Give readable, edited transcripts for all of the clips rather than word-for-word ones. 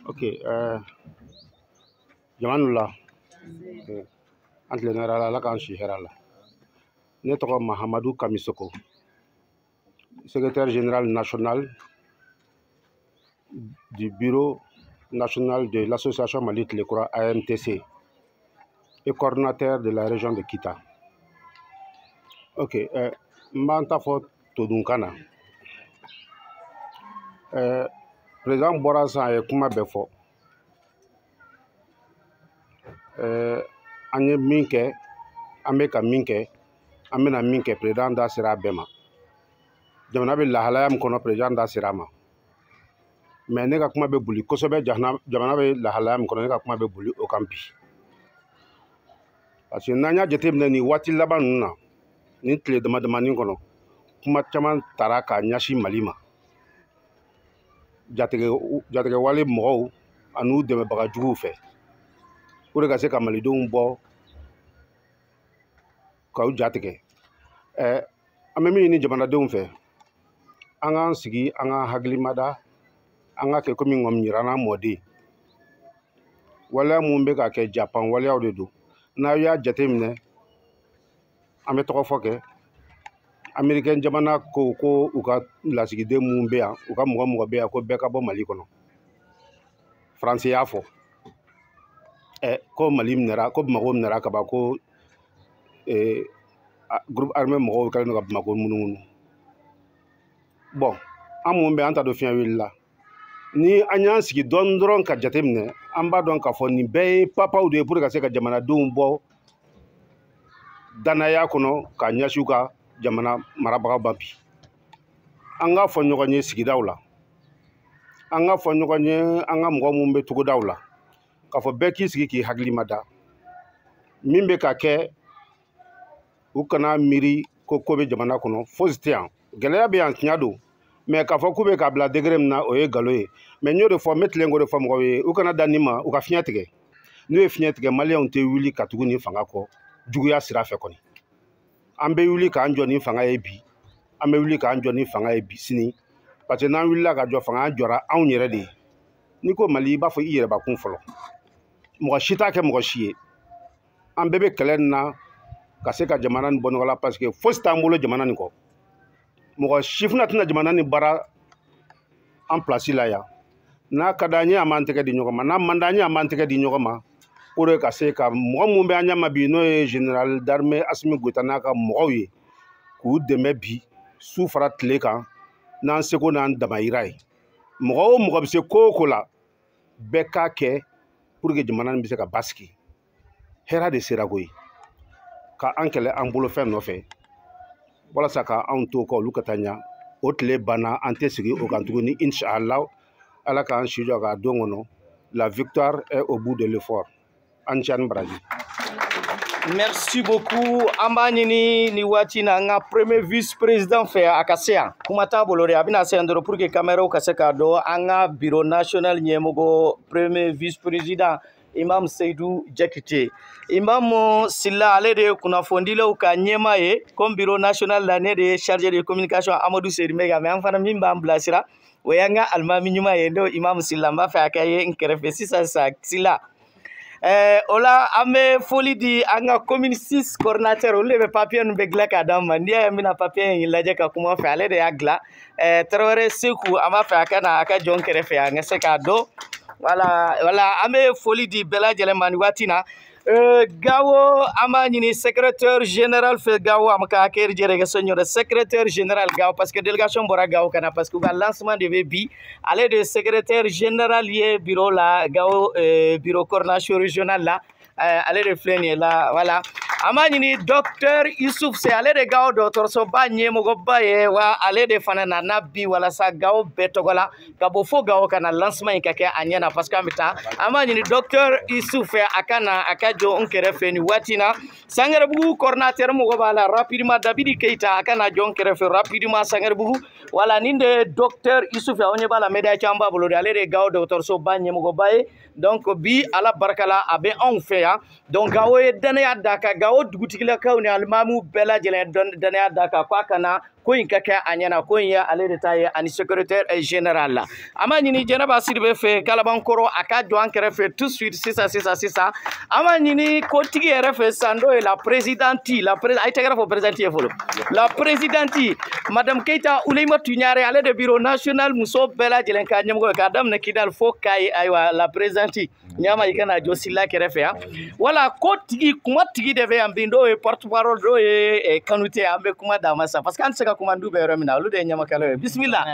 Ok, Jamanula, entre la Kanchi Herala. Notre Mahamadou Kamisoko, secrétaire général national du bureau national de l'association Malit Lekura AMTC et coordinateur de la région de Kita. Ok, Mbantafo Todunkana. Président Borasan et Kuma Befo. Anye Minke, Ameka Minke, Amena Minke, président d'Asira Bema. Jamana be lahalayam kono président d'Asirama. Mais nega kuma be buli kosobe jamana be lahalayam kono nega kuma be buli o kampi. Parce que nanya jetemne ni wati laban nuna ni tle dama kono kuma chaman taraka nyashi malima. Jatege wale mɔgɔw anu dɛmɛbaga juguw fɛ pour que ka se ka malidenw bɔ k'aw jatigɛ an bɛ min ɲini jamanadenw fɛ an k'an sigi an ka hakilimada an ka kɛ komi ŋɔmiɲirana mɔden waleya mun bɛ ka kɛ Japan waleyaw de don n'aw y'a jateminɛ an bɛ tɔgɔ fɔ kɛ Américain jamana ko u ka lasigiden mun bɛ yan u ka mɔgɔ bɛ yan ko bɛɛ ka bɔ Mali kɔnɔ Faransi y'a fɔ ko Mali minɛra ko Bamako minɛra ka ban ko groupe armé mɔgɔw kɛlen don ka Bamako munumunu bon an mun bɛ an ta don fiɲɛ wulila ni an y'an sigi dɔrɔn ka jateminɛ an b'a dɔn k'a fɔ nin bɛɛ ye papaw de ye pour que ka se ka jamanadenw bɔ danaya kɔnɔ ka ɲɛsin u ka jamana marabagaw ba bi an ka fɔ ɲɔgɔn ye sigidaw la an ka fɔ ɲɔgɔn ye an ka mɔgɔ mun bɛ togodaw la k'a fɔ bɛɛ k'i sigi k'i hakilima da min bɛ ka kɛ u kana miiri ko bɛ jamana kɔnɔ fosi tɛ yan gɛlɛya bɛ yan tiɲɛ don mais k'a fɔ k'u bɛ k'a bila degré min na o ye nkalon ye mais n y'o de fɔ n bɛ tilen k'o de fɔ mɔgɔw ye u kana da nin ma u ka fiɲɛ tigɛ n'u ye fiɲɛ tigɛ maliyɛnw tɛ wuli ka tugu nin fanga kɔ juguya sira fɛ kɔni an bɛ wuli k'an jɔ ni fanga ye bi an bɛ wuli k'an jɔ ni fanga ye bi sini parce que n'an wulila ka jɔ fanga an jɔra anw yɛrɛ de ye n'i ko Mali i b'a fɔ i yɛrɛbakun fɔlɔ mɔgɔ si t'a kɛ mɔgɔ si ye an bɛɛ bɛ kɛlɛ nin na ka se ka jamana nin bɔ ɲɔgɔn la parce que fosi t'an bolo jamana nin kɔ mɔgɔ si fana tɛna jamana nin baara an place la yan n'a ka d'an ye an b'an tɛgɛ di ɲɔgɔn ma n'a man d'an ye an b'an tɛgɛ di ɲɔgɔn ma pour que ka se ka mɔgɔ mun bɛ an ɲɛma bi n'o ye général d'armée Asimi Goïta n'a ka mɔgɔw ye k'u dɛmɛ bi su fara tile kan n'an seko n'an damayira ye mɔgɔ o mɔgɔ bɛ se ko o ko la bɛɛ k'a kɛ pour que jamana nin bɛ se ka basigi hɛrɛ de sera koyi ka an kɛlɛ an bolofɛn nɔfɛ walasa ka anw to ka olu ka taa ɲa o tile banna an tɛ sigi o kan tuguni inshallah ala k'an si jɔ k'a don kɔnɔ la victoire est au bout de l'effort. Merci beaucoup. Ambanini ni wati na nga premier vice-président fait akasia. Kumata bolore abina sendro pour que caméra ka se kado anga bureau national nyemogo premier vice-président Imam Seydou Jakite. Imam Silla ale de kuna fondile ka nyema ye comme bureau national l'année de chargé de communication Amadou Seydou Mega mais enfana mimba mblasira wayanga almami nyuma yendo Imam Silla mba fa akaye nkerefe sisa sa Silla. Ola ame foli di anga commune 6 coordinateur ole be papier no be gla ka dama ndia mina papier yin laje ka kuma fa ale de agla Traoré Sekou ama fa kana aka jon kere fe anga se ka do wala ame foli di bela jele mani watina gawo ama ni secrétaire général fe gawo am ka ker jere ga sonyo secrétaire général gawo parce que délégation bora gawo kana parce que le lancement de bi aller de secrétaire général ye bureau la gawo bureau coordination régional là aller de fleni là voilà ama ni docteur Youssouf c'est aller de gawo docteur so ba nyemo go baye wa aller de fanana nabi wala sa gawo betogola gabo fo gawo kana lancement kake anyana parce que amita ama ni docteur Youssouf akana akajo onkere feni watina sangere bugu coordinateur mo go bala rapidement Dabidi Keita akana jon kere fe rapidement sangere bugu wala ninde docteur Youssouf onye bala médaille chamba bolo aller de gawo docteur so ba nyemo go baye donc bi ala barkala abe on fait ya donc gawo e dana ya daka gawo dugutigila kawni almamu bela jele don dana ya daka kwa kana ko in ka kɛ a ɲɛna ko in ye ale de ta ye ani secrétaire général la an b'a ɲini Jɛnɛba Sidibe fɛ Kalabankɔrɔ a ka jɔ an kɛrɛfɛ tout de suite sisan an b'a ɲini kotigi yɛrɛ fɛ sisan n'o ye la présidente a ye tɛgɛrɛ fɔ présidente ye fɔlɔ la présidente madame Keita Oulimata Ɲare ale de bureau national muso bɛɛ lajɛlen ka ɲɛmɔgɔ ye k'a daminɛ Kidal fo Kayi ayiwa la présidente ɲama i kana jɔ Sila kɛrɛfɛ yan wala kotigi kumatigi de bɛ yan bi n'o ye porte parole n'o ye Kanute an bɛ kuma d'a ma sisan parce que an tɛ se ka kuma du bɛɛ yɔrɔ min na olu de ye ɲamakalaw ye bisimila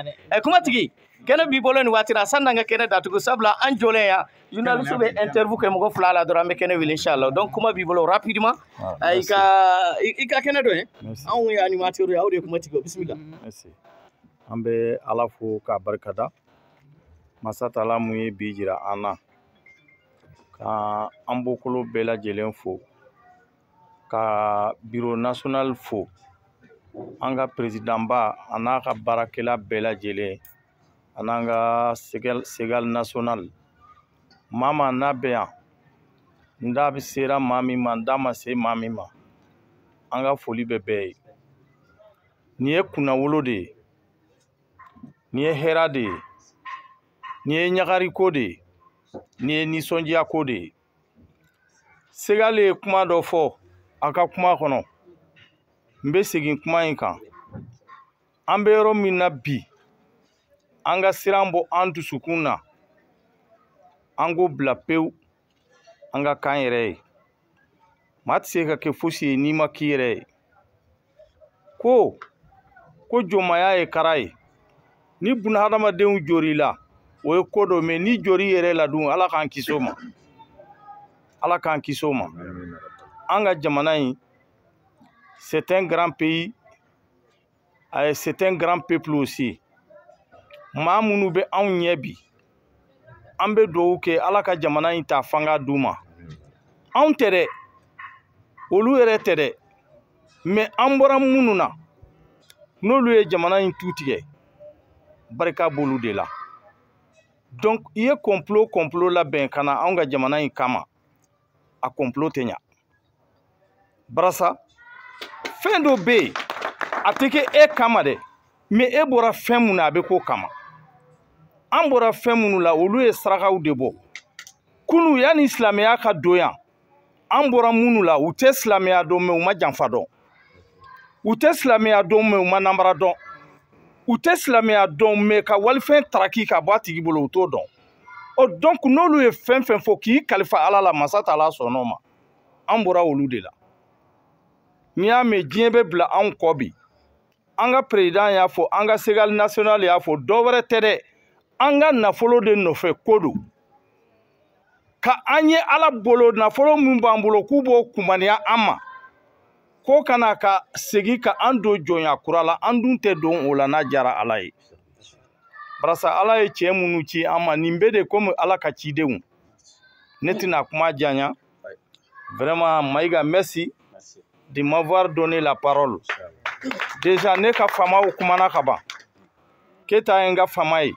kumatigi kɛnɛ b'i bolo nin waati la sani an ka kɛnɛ datugu sabula an jɔlen yan journaliste bɛ interview kɛ mɔgɔ fila la dɔrɔn an bɛ kɛnɛ wele inchallah donc kuma b'i bolo rapidement i ka kɛnɛ dɔ ye anw ye animateur ye aw de ye kumatigi ye bisimila an bɛ Ala fo k'a barikada masa Taala mun ye bi jira an na ka an bɔkolo bɛɛ lajɛlen fo ka bureau national fo an ka président ba a n'a ka baarakɛla bɛɛ lajɛlen a n'an ka Segal national maa n'a bɛ yan n da bɛ sera maa min ma n da ma se maa min ma an ka foli bɛ bɛɛ ye nin ye kunnawolo de ye nin ye hɛra de ye nin ye ɲagariko de ye nin ye nisɔndiyako de ye Segal ye kuma dɔ fɔ a ka kuma kɔnɔ n bɛ segin kuma in kan an bɛ yɔrɔ min na bi an ka siran bɔ an dusukun na an k'o bila pewu an ka kan yɛrɛ ye maa tɛ se ka kɛ fosi ye n'i ma k'i yɛrɛ ye ko jɔnmaya ye kara ye ni bunahadamadenw jɔr'i la o ye ko dɔ mais ni jɔr'i yɛrɛ la dun Ala k'an kisi o ma Ala k'an kisi o ma an ka jamana in c'est un grand pays c'est un grand peuple aussi maa minnu bɛ anw ɲɛ bi an bɛ dugawu kɛ Ala ka jamana in ta fanga d'u ma anw tɛ dɛ olu yɛrɛ tɛ dɛ mais an bɔra minnu na n'olu ye jamana in tu tigɛ barika b'olu de la donc i ye complot labɛn ka na anw ka jamana in kama a complot tɛ ɲa barasa fɛn dɔ bɛ yen a tɛ kɛ e kama dɛ mais e bɔra fɛn mun na a bɛ k'o kama an bɔra fɛn minnu la olu ye sarakaw de bɔ kunu yanni silamɛya ka don yan an bɔra minnu la u tɛ silamɛya dɔn mais u ma janfa dɔn u tɛ silamɛya dɔn mais u ma namara dɔn u tɛ silamɛya dɔn mais ka walifɛn taraki ka bɔ a tigi bolo u t'o dɔn o donc n'olu ye fɛn fɛn fɔ k'i kalifa Ala la masa Taala sɔnn'o ma an bɔra olu de la n'i y'a mɛn diɲɛ bɛ bila anw kɔ bi an ka président y'a fɔ an ka Segal national y'a fɔ dɔ wɛrɛ tɛ dɛ an ka nafolo de nɔfɛ ko don ka an ye Ala bolo nafolo min b'an bolo k'u b'o kumaniya an ma ko kana ka segin ka an don jɔnya kura la an dun tɛ don o la n'a diyara Ala ye barasa Ala ye cɛ minnu ci an ma nin bɛɛ de komi Ala ka cidenw ne tɛna kuma janya vraiment Maïga merci de m'avoir donné la parole déjà ne ka famaw kumana ka ban Keita ye n ka fama ye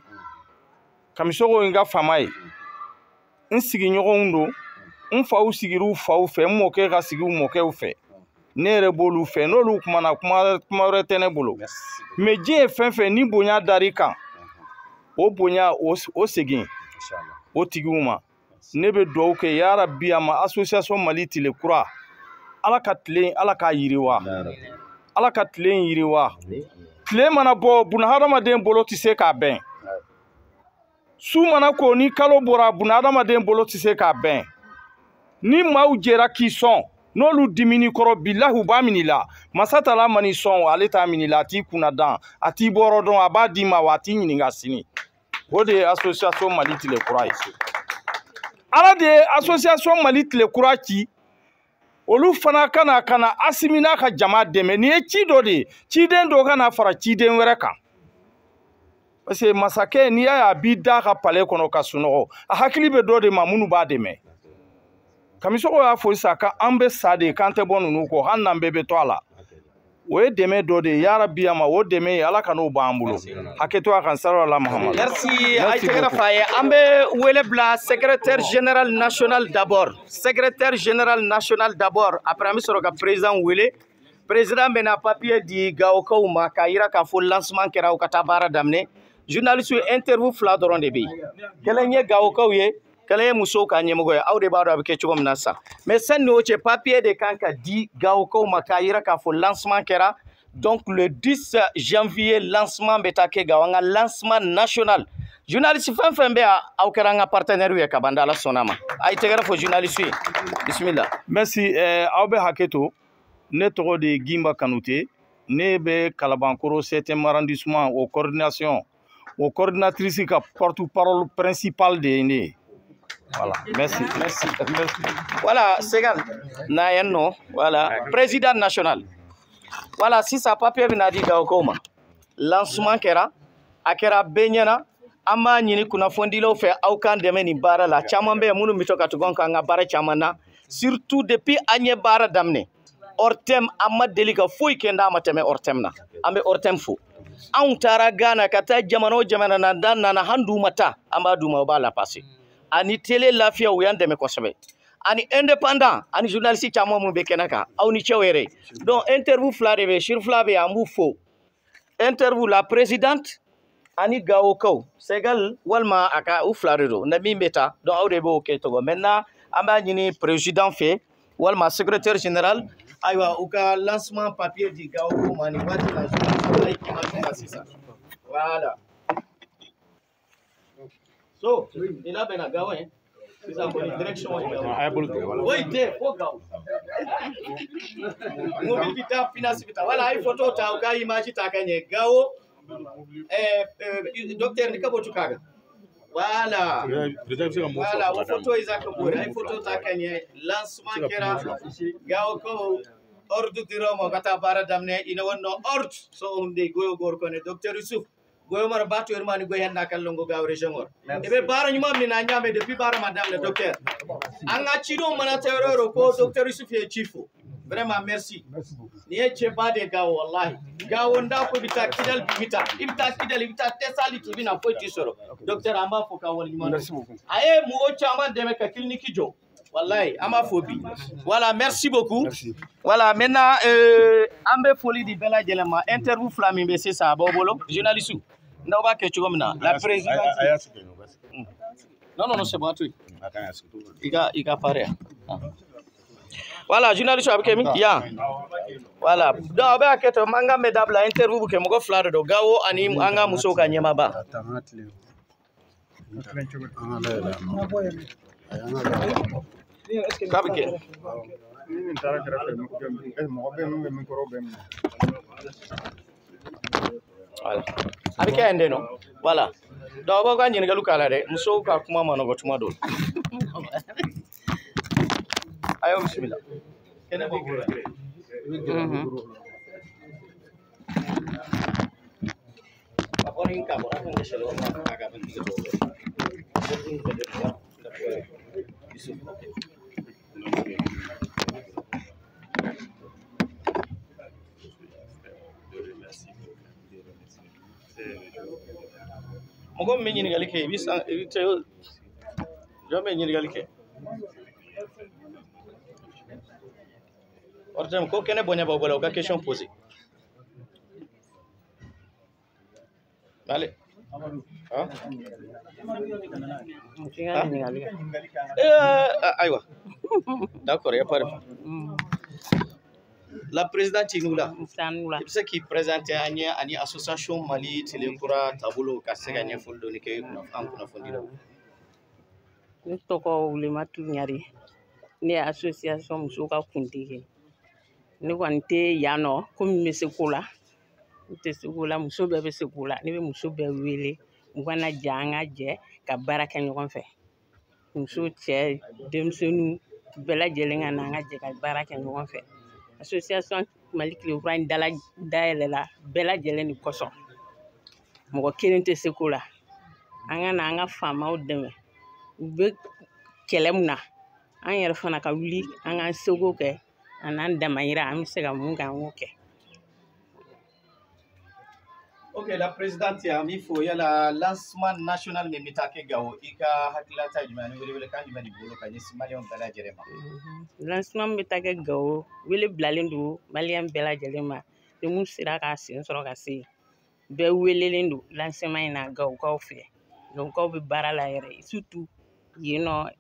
Kamisogo ye n ka fama ye n sigiɲɔgɔnw don n faw sigir'u faw fɛ n mɔkɛ ka sigi u mɔkɛw fɛ ne yɛrɛ b'olu fɛ n'olu kumana kuma wɛrɛ tɛ ne bolo mais diɲɛ ye fɛn fɛn ni bonya dar'i kan o bonya o segin o tigiw ma ne bɛ dugawu kɛ yarabi a ma association Mali tile kura Ala ka tile Ala k'a yiriwa Ala ka tile in yiriwa tile mana bɔ bunahadamaden bolo tɛ se k'a bɛn su mana ko ni kalo bɔra bunahadamaden bolo tɛ se k'a bɛn ni maaw jɛra k'i sɔn n'olu dimini kɔrɔ bilahi u b'a minɛ la masa Taala mani sɔn ale t'a minɛ la a t'i kunna dan a t'i bɔrɔ dɔn a b'a d'i ma wa a t'i ɲininka sini o de ye association Mali tile kura ye Ala de ye association Mali tile kura ci olu fana kana Asimina ka jama dɛmɛ nin ye ci dɔ de ye ciden dɔ kana fara ciden wɛrɛ kan parce que masakɛ n'i y'a ye a b'i da ka palais kɔnɔ ka sunɔgɔ a hakili bɛ dɔ de ma minnu b'a dɛmɛ Kamisogo y'a fɔ sisan k'an bɛ sa de k'an tɛ bɔ ninnu kɔ hali n'an bɛɛ bɛ to a la o ye dɛmɛ dɔ de ye yarabi a ma o dɛmɛ ye Ala ka n'o b'an bolo hakɛto a kan sallallahu alaihi Muhammad merci a ye tɛgɛrɛ f'a ye an bɛ wele bila secrétaire général national d'abord secrétaire général national d'abord après an bɛ sɔrɔ ka président wele président bena papier di Gawokaw ma ka yira ka fo lancement kɛra u ka taa baara daminɛ journaliste interview fila dɔrɔn de bɛ yen kelen ye Gawokaw ye kelen ye musow ka ɲɛmɔgɔ ye aw de b'a dɔn a bɛ kɛ cogo min na sa mais sanni o cɛ papier de kan ka di Gawokaw ma ka yira ka fo lancement kɛra donc le 10 janvier lancement bɛ taa kɛ Gawo an ka lancement national journaliste fɛn fɛn bɛ yan aw kɛra an ka partenaire ye ka ban Ala sɔnna ma a ye tɛgɛrɛ fɔ journaliste ye bisimila. merci aw bɛ hakɛ to ne tɔgɔ de ye Gimba Kanute ne bɛ Kalabankoro 7e arrondissement o coordination o coordinatrice ka porte-parole principale de ye ne ye voilà merci. voilà Segan na yan nɔ voilà président national voilà sisan papier bɛna di Gawokaw ma lancement kɛra a kɛra bɛɛ ɲɛna an b'a ɲini kunnafonidilaw fɛ aw k'an dɛmɛ nin baara la caman bɛ yen minnu bɛ to ka tugu an kan an ka baara caman na surtout depuis an ye baara daminɛ hors thème an ma deli ka foyi kɛ n'a ma tɛmɛ hors thème na an bɛ hors thème fo anw taara Ghana ka taa jamana o jamana na n'an nana han d'u ma ta an b'a d'u ma o b'a la passer ani télé lafiya u y'an dɛmɛ kosɛbɛ ani indépendant ani journaliste caman mun bɛ kɛnɛ kan aw ni cɛw yɛrɛ donc interview fila de bɛ sur fila bɛ yen an b'u fo interview la présidente ani Gawokaw Segal walima a ka u fila de don na min bɛ taa donc aw de b'o kɛ cogo maintenant an b'a ɲini président fɛ walima secrétaire général ayiwa u ka lancement papier di Gawokaw ma nin waati la journaliste la sisan voilà so i labɛnna Gawo ye sisan kɔni direction ye Gawo o tɛ fo Gawo mobile bɛ taa finance bɛ taa wala a ye photo ta u ka image ta ka ɲɛ Gawo docteur ni ka bɔ tukaga voilà voilà o photo Isaac Mbori a ye photo ta ka ɲɛ lancement kɛra Gawokaw ordre dira ma ka taa baara daminɛ ina wannan ordre so hunde goyo gor ko ne docteur Yusuf goyo mara bato irmani goyo henna kallongo Gawo region or e be baara nyuma min na nyame depuis baara madame le docteur anga cido mana tawroro ko docteur Yusuf ye chifu vraiment merci ni e cheba de Gawo wallahi Gawo nda ko bita kidal bita ibita kidal ibita tesali tibina ko tisoro docteur amba fo ka wal nyuma aye mu o chama de me ka clinique jo wallahi ama fo bi voilà merci beaucoup merci. Voilà maintenant ambe foli di bela jelema interview flami be c'est ça bobolo journaliste ndaw ba ke cogo mina la présidente non c'est bon tout iga pare voilà journaliste abke mi ya voilà donc ba ke to manga me dabla interview bu ke mo go flare do Gawo ani anga muso ka nyema ba kabike voilà abike ende no voilà do ba ga nyini galu kala de muso ka kuma mano go tuma do ayo bismillah kene bo gura aponi ka bo ra ko shelo ma aga ban diga do Mogo me ɲininkali kɛ i bɛ san i tɛ jɔn bɛ ɲininkali kɛ ordinaire ko kɛnɛ bonya b'aw bolo u ka question poser allez ayiwa d'accord y a pas de la présidente Nula i bɛ se k'i présenter an ye ani association Mali Telekura taabolo ka se ka ɲɛfɔli dɔɔni kɛ an kunnafonidilaw ne tɔgɔ Wulematu Ɲari ne ye association musow ka kuntigi ne kɔni tɛ yan nɔ komi n bɛ se ko la n tɛ se ko la muso bɛɛ bɛ se ko la ne bɛ muso bɛɛ wele u kana ja an ka jɛ ka baara kɛ ɲɔgɔn fɛ muso cɛ denmisɛnninw bɛɛ lajɛlen ka na an ka jɛ ka baara kɛ ɲɔgɔn fɛ association Mali Telekura in dayɛlɛla bɛɛ lajɛlen de kosɔn mɔgɔ kelen tɛ se ko la an ka na an ka faamaw dɛmɛ u bɛ kɛlɛ min na an yɛrɛ fana ka wuli an k'an seko kɛ an n'an damayira an bɛ se ka mun kɛ an k'o kɛ Ok, la présidente il faut y a la lancement national de mitake gao ika hakilata jumani wele kan jumani bolo kan yesi malion bela jerema. Lancement bɛ taa kɛ Gawo wele bilalen don maliyɛn bɛɛ lajɛlen ma ni mun sera k'a sen sɔrɔ ka se bɛɛ welelen don lancement in na Gawokaw fɛ Gawokaw bɛ baara la yɛrɛ surtout yen nɔ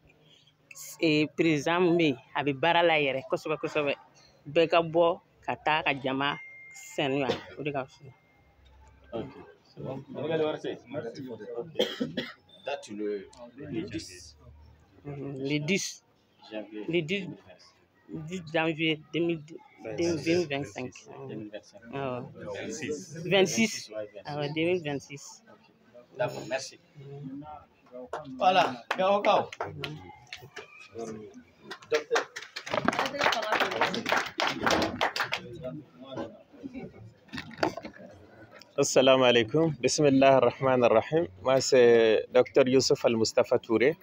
président min bɛ yen a bɛ baara la yɛrɛ kosɛbɛ kosɛbɛ bɛɛ ka bɔ ka taa ka jama sanuya o de ka fisa. Date le 10. Le 10 janvier 2025. 26. 2026. D'accord, merci. Voilà, Gawokaw. Docteur. Assalamu alaikum. Bismillah ar-Rahman ar-Rahim. Moi, c'est Dr Youssouf Al-Mustafa Touré,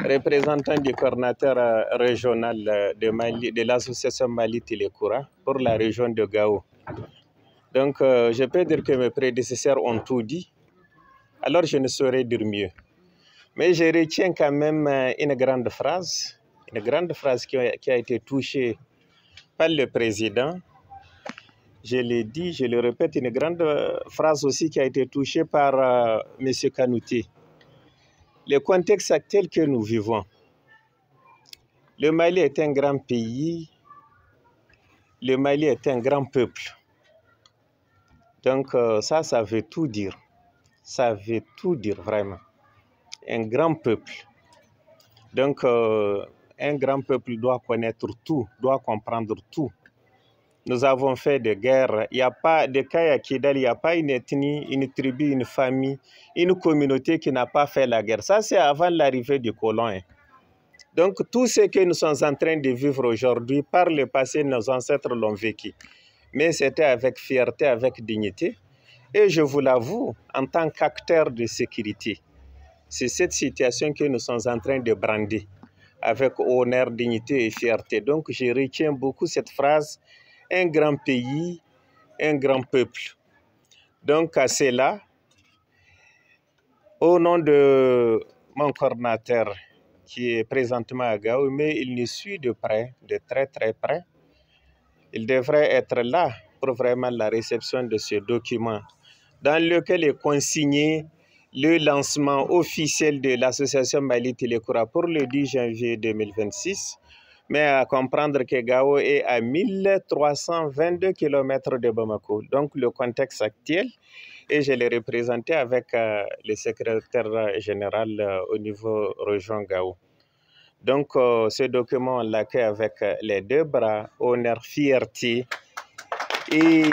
représentant du coordinateur régional de l'association Mali Télékoura pour la région de Gao. Donc, je peux dire que mes prédécesseurs ont tout dit, alors je ne saurais dire mieux. Mais je retiens quand même une grande phrase qui a été touchée par le président. Je l'ai dit, je le répète, une grande phrase aussi qui a été touchée par M. Kanouté. Le contexte actuel que nous vivons. Le Mali est un grand pays, le Mali est un grand peuple. Donc ça veut tout dire. Ça veut tout dire vraiment. Un grand peuple. Donc un grand peuple doit connaître tout, doit comprendre tout. Nous avons fait des guerres. Il n'y a pas de cas à Kidal, il n'y a pas une ethnie, une tribu, une famille, une communauté qui n'a pas fait la guerre. Ça, c'est avant l'arrivée du colon. Donc, tout ce que nous sommes en train de vivre aujourd'hui, par le passé, nos ancêtres l'ont vécu. Mais c'était avec fierté, avec dignité. Et je vous l'avoue, en tant qu'acteur de sécurité, c'est cette situation que nous sommes en train de brander, avec honneur, dignité et fierté. Donc, je retiens beaucoup cette phrase. Un grand pays, un grand peuple. Donc à cela, au nom de mon coordinateur qui est présentement à Gao, mais il nous suit de près, de très très près, il devrait être là pour vraiment la réception de ce document dans lequel est consigné le lancement officiel de l'association Mali Télékoura pour le 10 janvier 2026. Mais à comprendre que Gao est à 1322 km de Bamako. Donc le contexte actuel, et je l'ai représenté avec le secrétaire général au niveau région Gao. Donc ce document, on l'accueille avec les deux bras, honneur, fierté. Et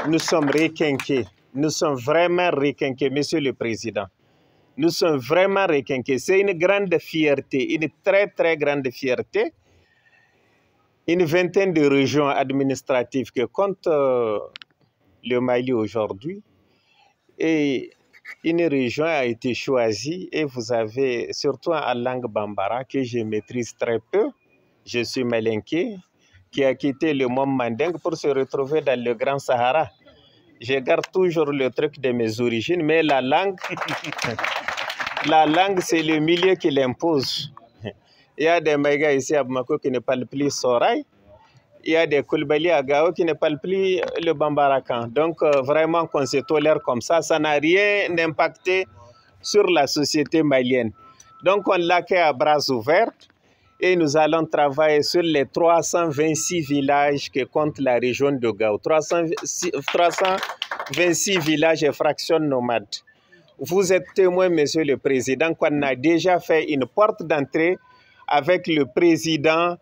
nous sommes requinqués, nous sommes vraiment requinqués, Monsieur le Président. Nous sommes vraiment requinqués. C'est une grande fierté, une très très grande fierté. Une vingtaine de régions administratives que compte le Mali aujourd'hui. Et une région a été choisie et vous avez, surtout en langue bambara, que je maîtrise très peu. Je suis malinké, qui a quitté le Mont Manding pour se retrouver dans le Grand Sahara. Je garde toujours le truc de mes origines, mais la langue, c'est le milieu qui l'impose. Il y a des Maïgas ici à Bamako qui ne parlent plus Soraï. Il y a des Koulibaly à Gao qui ne parlent plus le Bambarakan. Donc, vraiment, qu'on se tolère comme ça n'a rien impacté sur la société malienne. Donc, on l'accueille à bras ouverts et nous allons travailler sur les 326 villages que compte la région de Gao. 326 villages et fractions nomades. Vous êtes témoin, Monsieur le Président, qu'on a déjà fait une porte d'entrée avec le président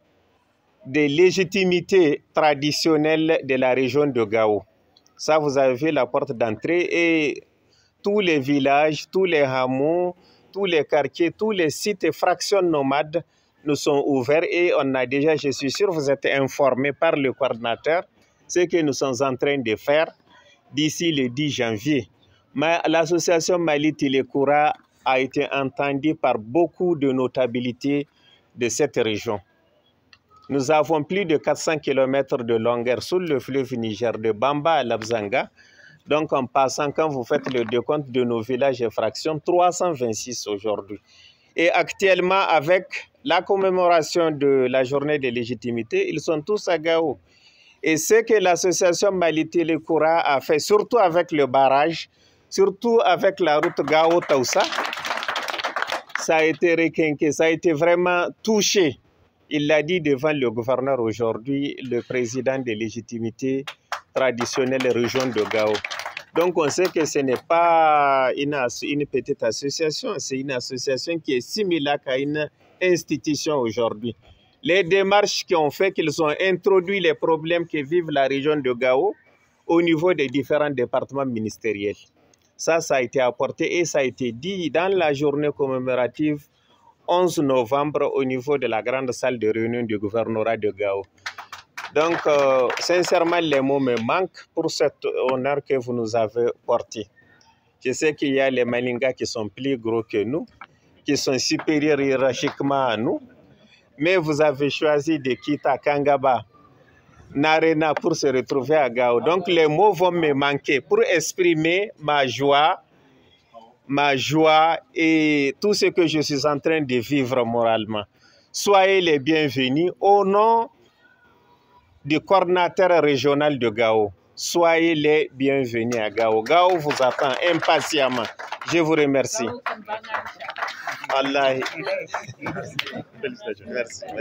de légitimité traditionnelle de la région de Gao. Ça, vous avez vu la porte d'entrée et tous les villages, tous les hameaux, tous les quartiers, tous les sites et fractions nomades nous sont ouverts et on a déjà, je suis sûr, vous êtes informés par le coordinateur, ce que nous sommes en train de faire d'ici le 10 janvier. Mais l'association Mali Télékoura a été entendue par beaucoup de notabilités de cette région. Nous avons plus de 400 km de longueur sur le fleuve Niger, de Bamba à Labzanga. Donc en passant, quand vous faites le décompte de nos villages et fractions, 326 aujourd'hui. Et actuellement, avec la commémoration de la journée de légitimité, ils sont tous à Gao. Et ce que l'association Malité Le Koura a fait, surtout avec le barrage, surtout avec la route Gao-Taoussa, ça a été requinqué, ça a été vraiment touché. Il l'a dit devant le gouverneur aujourd'hui, le président de légitimité traditionnelle région de Gao. Donc on sait que ce n'est pas une petite association, c'est une association qui est similaire à une institution aujourd'hui. Les démarches qui ont fait qu'ils ont introduit les problèmes que vive la région de Gao au niveau des différents départements ministériels. Ça a été apporté et ça a été dit dans la journée commémorative 11 novembre au niveau de la grande salle de réunion du gouvernorat de Gao. Donc, sincèrement, les mots me manquent pour cet honneur que vous nous avez porté. Je sais qu'il y a les Malingas qui sont plus gros que nous, qui sont supérieurs hiérarchiquement à nous, mais vous avez choisi de quitter Kangaba, Narena pour se retrouver à Gao. Donc, les mots vont me manquer pour exprimer ma joie et tout ce que je suis en train de vivre moralement. Soyez les bienvenus au nom du coordinateur régional de Gao. Soyez les bienvenus à Gao. Gao vous attend impatiemment. Je vous remercie. Allah. Merci.